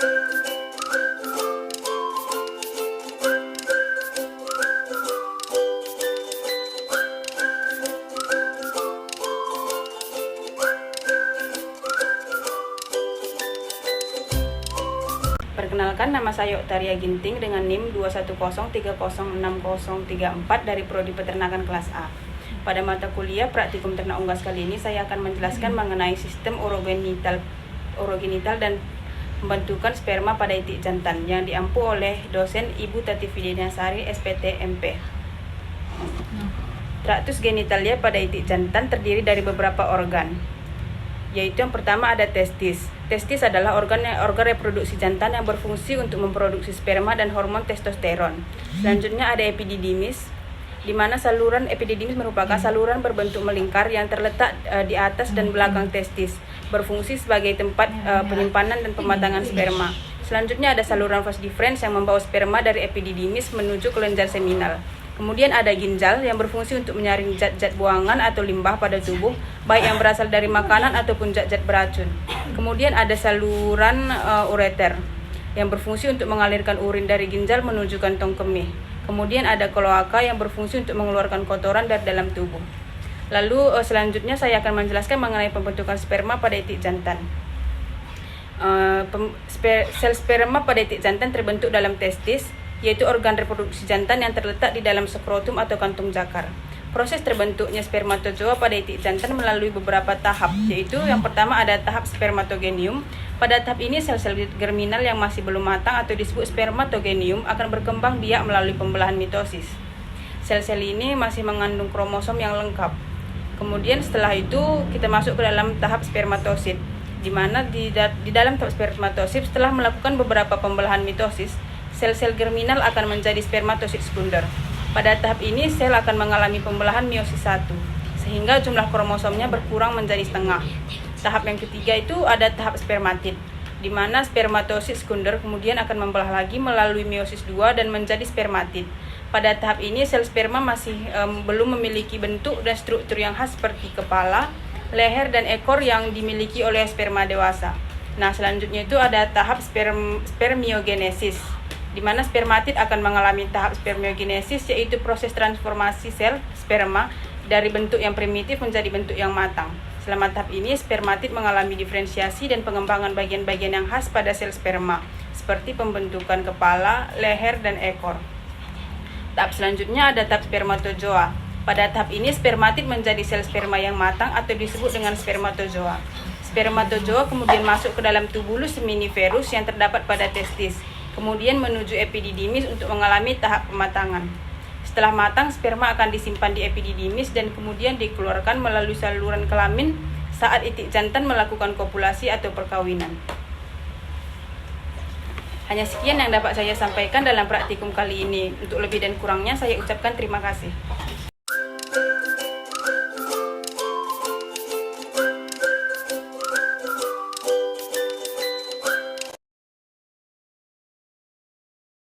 Perkenalkan, nama saya Oktaria Ginting dengan NIM 210306034 dari Prodi Peternakan kelas A. Pada mata kuliah Praktikum Ternak Unggas kali ini saya akan menjelaskan mengenai sistem urogenital dan pembentukan sperma pada itik jantan yang diampu oleh dosen Ibu Tati Fidianasari, SPT MP. Traktus genitalia pada itik jantan terdiri dari beberapa organ, yaitu yang pertama ada testis. Testis adalah organ reproduksi jantan yang berfungsi untuk memproduksi sperma dan hormon testosteron. Selanjutnya ada epididymis, di mana saluran epididymis merupakan saluran berbentuk melingkar yang terletak di atas dan belakang testis, berfungsi sebagai tempat penyimpanan dan pematangan sperma. Selanjutnya ada saluran vas deferens yang membawa sperma dari epididymis menuju kelenjar seminal. Kemudian ada ginjal yang berfungsi untuk menyaring zat-zat buangan atau limbah pada tubuh, baik yang berasal dari makanan ataupun zat-zat beracun. Kemudian ada saluran ureter yang berfungsi untuk mengalirkan urin dari ginjal menuju kantong kemih. Kemudian ada kloaka yang berfungsi untuk mengeluarkan kotoran dari dalam tubuh. Lalu selanjutnya saya akan menjelaskan mengenai pembentukan sperma pada itik jantan. Sel sperma pada itik jantan terbentuk dalam testis, yaitu organ reproduksi jantan yang terletak di dalam skrotum atau kantung jakar. Proses terbentuknya spermatozoa pada itik jantan melalui beberapa tahap, yaitu yang pertama ada tahap spermatogenium. Pada tahap ini sel-sel germinal yang masih belum matang atau disebut spermatogenium akan berkembang biak melalui pembelahan mitosis. Sel-sel ini masih mengandung kromosom yang lengkap. Kemudian setelah itu kita masuk ke dalam tahap spermatosit, di mana di dalam tahap spermatosit setelah melakukan beberapa pembelahan mitosis, sel-sel germinal akan menjadi spermatosit sekunder. Pada tahap ini sel akan mengalami pembelahan meiosis 1, sehingga jumlah kromosomnya berkurang menjadi setengah. Tahap yang ketiga itu ada tahap spermatid, di mana spermatosit sekunder kemudian akan membelah lagi melalui meiosis 2 dan menjadi spermatid. Pada tahap ini sel sperma masih belum memiliki bentuk dan struktur yang khas seperti kepala, leher, dan ekor yang dimiliki oleh sperma dewasa. Nah, selanjutnya itu ada tahap spermiogenesis, di mana spermatid akan mengalami tahap spermiogenesis, yaitu proses transformasi sel sperma dari bentuk yang primitif menjadi bentuk yang matang. Selama tahap ini, spermatid mengalami diferensiasi dan pengembangan bagian-bagian yang khas pada sel sperma, seperti pembentukan kepala, leher, dan ekor. Tahap selanjutnya ada tahap spermatozoa. Pada tahap ini, spermatid menjadi sel sperma yang matang atau disebut dengan spermatozoa. Spermatozoa kemudian masuk ke dalam tubulus seminiferus yang terdapat pada testis, kemudian menuju epididymis untuk mengalami tahap pematangan. Setelah matang, sperma akan disimpan di epididymis dan kemudian dikeluarkan melalui saluran kelamin saat itik jantan melakukan kopulasi atau perkawinan. Hanya sekian yang dapat saya sampaikan dalam praktikum kali ini. Untuk lebih dan kurangnya saya ucapkan terima kasih.